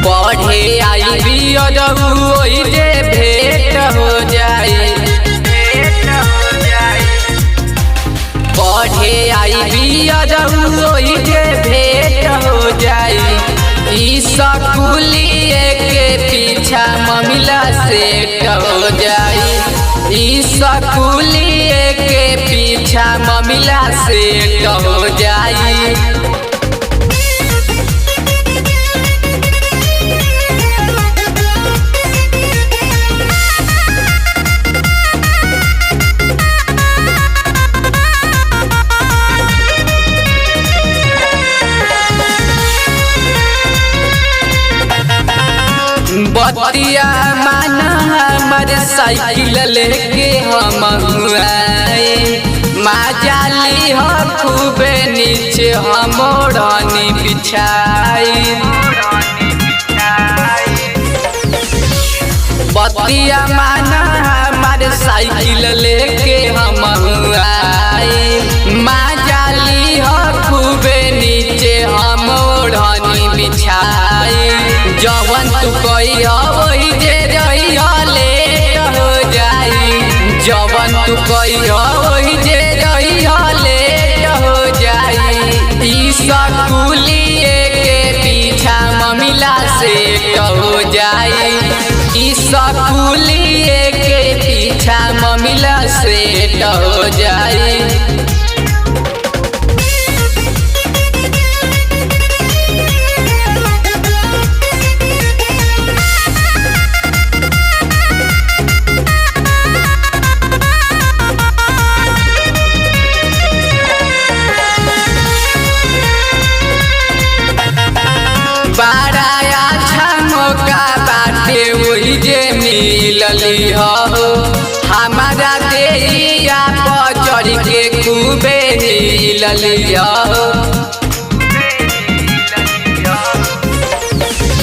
पढ़े आई जे भेंट हो जाई। पढ़े आई जे भेंट हो जाई। ई स्कूलिए के पीछा ममिला सेट हो जाई। ई स्कूलिए के पीछा ममिला सेट हो जाई। बतिया माना हमारे साइकिल लेके हम आए। माजाली हो खूबे नीचे हमोड़नी बिछाई। बतिया माना हमारे साइकिल लेके हम आए। माजाली हो खूबे नीचे हमोड़नी बिछाई। जवन तू कही वही जे रही लेट हो जाई। जवन तू कही वही जे रही लेट हो जाई। ई स्कूलिए के पीछा ममिला सेट हो जाई। ई स्कूलिए के पीछा ममिला सेट हो जाई। बड़ा अच्छा मौका बाटे वही जे मिलली हो। हमारा देहिया पर चढ़ के खूबे हिलली हो।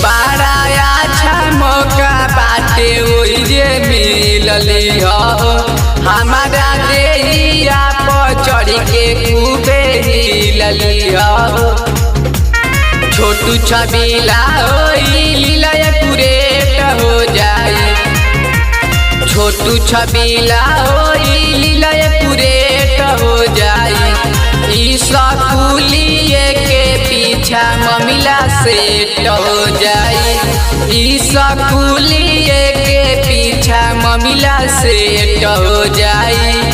बड़ा अच्छा मौका बाटे वही जे मिलली हो। हमारा देहिया पर चढ़ के खूबे हिलली हो। छोटू छबीला लीला पूरेट हो जाई। छोटू छबीला लीला पूरेट हो जाई। ई स्कूलिए के पीछा ममिला सेट हो जाई। ई स्कूलिए के पीछा ममिला सेट हो जाई।